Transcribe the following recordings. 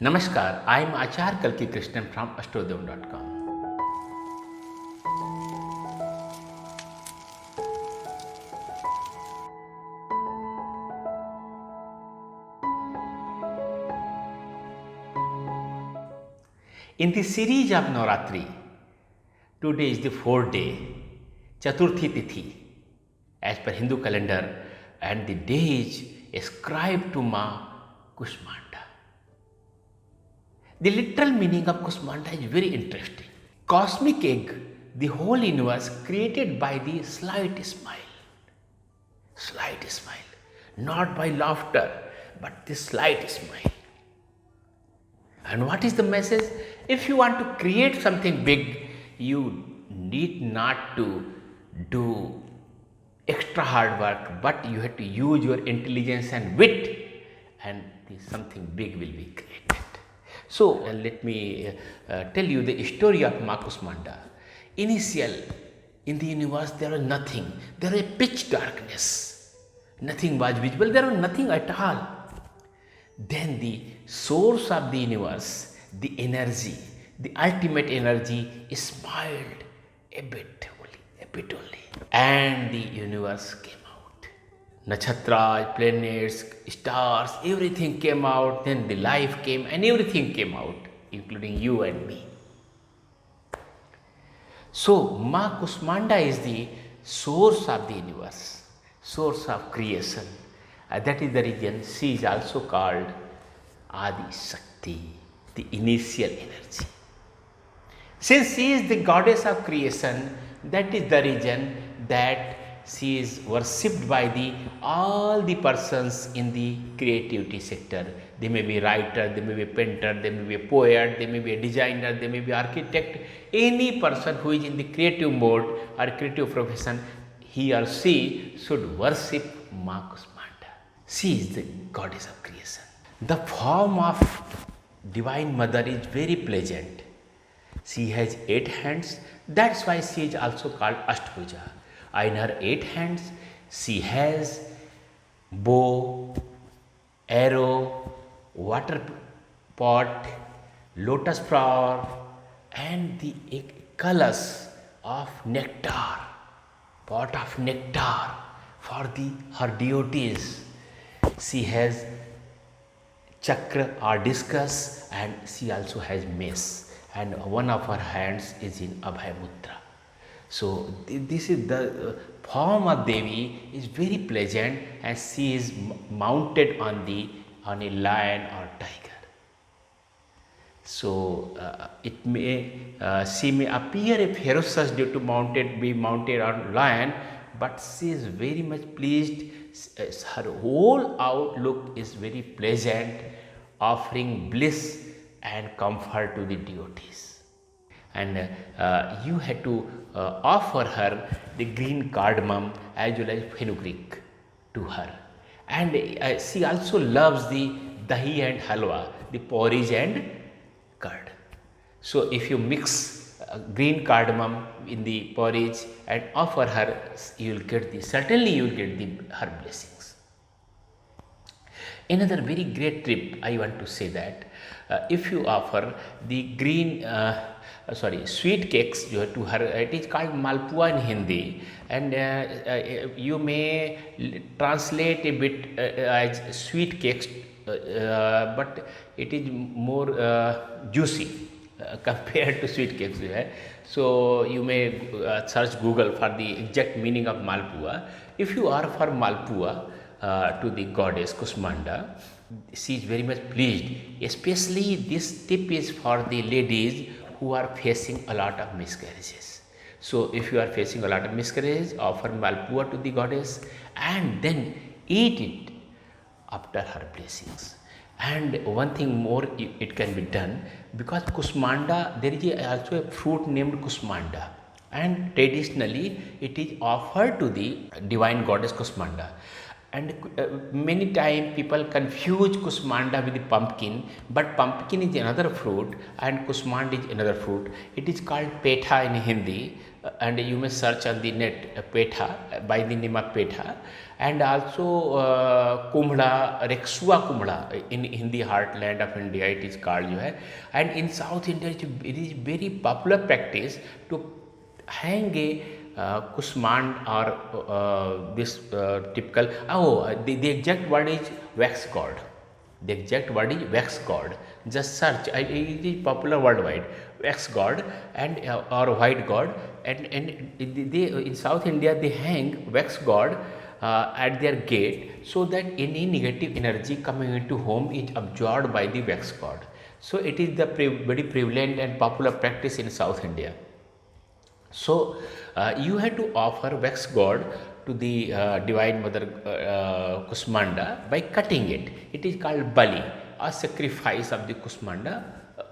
Namaskar, I am Achar Kalki Krishnan from Astrodevam.com. In the series of Navratri, today is the fourth day, Chaturthi Tithi, as per Hindu calendar, and the day is ascribed to Ma Kusmanda. The literal meaning of Kusmanda is very interesting. Cosmic egg, the whole universe created by the slight smile, not by laughter, but the slight smile. And what is the message? If you want to create something big, you need not to do extra hard work, but you have to use your intelligence and wit, and something big will be created. So let me tell you the story of Ma Kusmanda. Initial, in the universe there was nothing. There was a pitch darkness. Nothing was visible. There was nothing at all. Then the source of the universe, the energy, the ultimate energy, smiled a bit only, and the universe came out. Nakshatras, planets, stars, everything came out. Then the life came, and everything came out, including you and me. So Ma Kusmanda is the source of the universe, source of creation. That is the reason she is also called Adi Shakti, the initial energy. Since she is the goddess of creation, that is the reason that she is worshipped by all the persons in the creativity sector. They may be writer, they may be painter, they may be a poet, they may be a designer, they may be architect. Any person who is in the creative mode or creative profession, he or she should worship Ma Kusmanda. She is the goddess of creation. The form of Divine Mother is very pleasant. She has 8 hands. That's why she is also called Ashtbhuja. In her 8 hands, she has bow, arrow, water pot, lotus flower, and the kalash of nectar, pot of nectar for her devotees. She has chakra or discus, and she also has mace, and one of her hands is in Abhay Mudra. So this is the form of Devi is very pleasant, and she is mounted on a lion or tiger. So she may appear a ferocious due to be mounted on lion, but she is very much pleased. Her whole outlook is very pleasant, offering bliss and comfort to the devotees. And you have to offer her the green cardamom as well as fenugreek to her. And she also loves the dahi and halwa, the porridge and curd. So if you mix green cardamom in the porridge and offer her, you will get her blessings. Another very great tip I want to say that if you offer the sweet cakes to her, it is called Malpua in Hindi, and you may translate a bit as sweet cakes, but it is more juicy compared to sweet cakes. So you may search Google for the exact meaning of Malpua. If you offer Malpua to the goddess Kusmanda, she is very much pleased. Especially this tip is for the ladies who are facing a lot of miscarriages. So if you are facing a lot of miscarriages, offer Malpua to the goddess and then eat it after her blessings. And one thing more it can be done, because Kusmanda, there is also a fruit named Kusmanda, and traditionally it is offered to the divine goddess Kusmanda. And many time people confuse kusmanda with the pumpkin, but pumpkin is another fruit and kusmand is another fruit. It is called petha in Hindi, and you may search on the net petha, by the name of petha. And also kumhda, rexua kumhda in the heartland of India it is called jo hai. And in South India it is very popular practice to hang a kusmand or this typical, the exact word is wax god. The exact word is wax god. Just search, it is popular worldwide. Wax god and or white god, and they in South India they hang wax god at their gate, so that any negative energy coming into home is absorbed by the wax god. So it is the very prevalent and popular practice in South India. So you have to offer wax god to the divine mother kusmanda by cutting it. It is called bali, a sacrifice of the kusmanda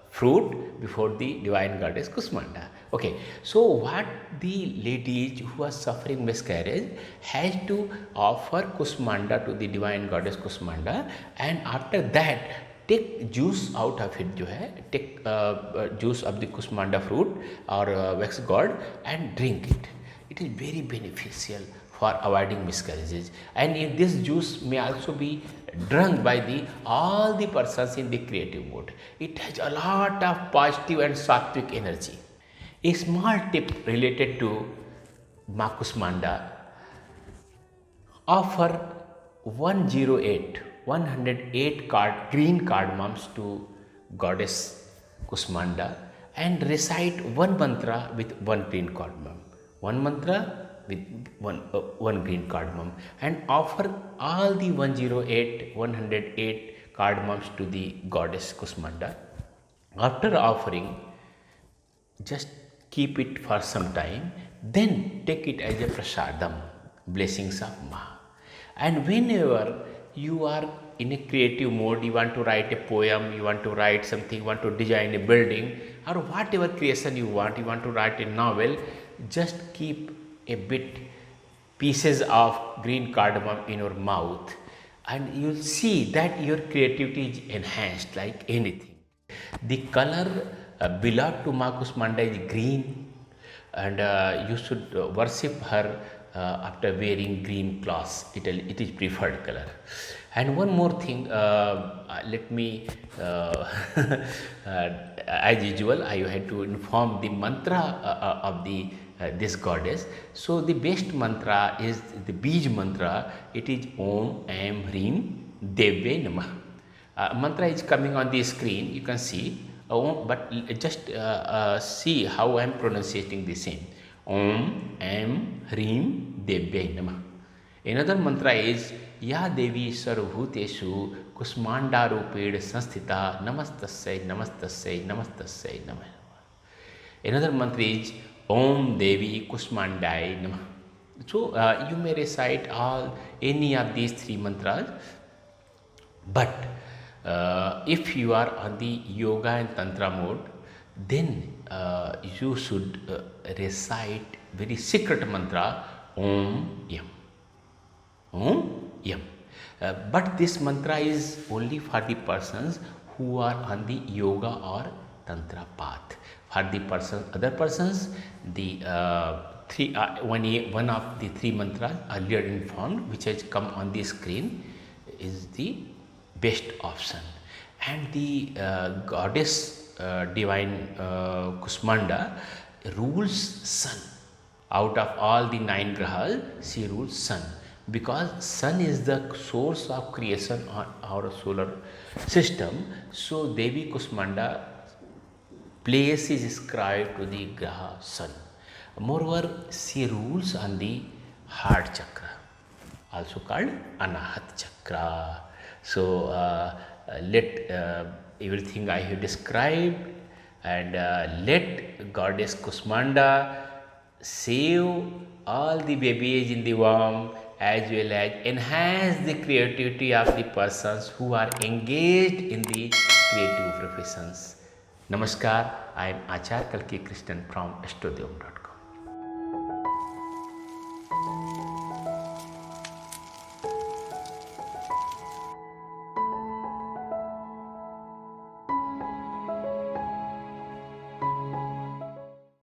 fruit before the divine goddess kusmanda. Okay, so what the ladies who are suffering miscarriage has to offer kusmanda to the divine goddess kusmanda, and after that take juice out of it, जो है take juice of the kusmanda fruit or wax god and drink it. It is very beneficial for avoiding miscarriages, and this juice may also be drunk by the all the persons in the creative mood. It has a lot of positive and sattvic energy. A small tip related to Ma Kusmanda: offer 108 green cardamoms to goddess Kusmanda and recite one mantra with one green cardamom. One mantra with one green cardamom, and offer all the 108 cardamoms to the goddess Kusmanda. After offering, just keep it for some time, then take it as a prasadam, blessings of Ma. And whenever you are in a creative mode, you want to write a poem, you want to write something, you want to design a building, or whatever creation you want to write a novel, just keep a bit pieces of green cardamom in your mouth, and you will see that your creativity is enhanced like anything. The color beloved to Ma Kusmanda is green, and you should worship her after wearing green clothes. It is preferred color. And one more thing, let me as usual I had to inform the mantra of the this goddess. So the best mantra is the Bij mantra. It is Om Am Hrim Devve Namah. Mantra is coming on the screen, you can see. But just see how I am pronouncing the same. Om Am Hrim Devve Namah. Another mantra is Ya Devi Sarvabhuteshu Kusmanda Ruped Sanstita Namastasya Namastasya Namastasya Namah. Another mantra is Om Devi Kusmandai Namah. So you may recite any of these three mantras, but if you are on the yoga and tantra mode, then you should recite very secret mantra Om Yam. Om Yam. But this mantra is only for the persons who are on the yoga or tantra path. For the other persons, the one of the three mantras earlier informed, which has come on the screen, is the best option. And the goddess divine Kusmanda rules sun. Out of all the 9 grahas, she rules sun, because sun is the source of creation on our solar system. So Devi Kusmanda place is ascribed to the graha sun. Moreover, she rules on the heart chakra, also called Anahat chakra. So let everything I have described, and let goddess Kusmanda save all the babies in the womb, as well as enhance the creativity of the persons who are engaged in the creative professions. Namaskar, I am Acharya Kalki Krishnan from Astrodhyam.com.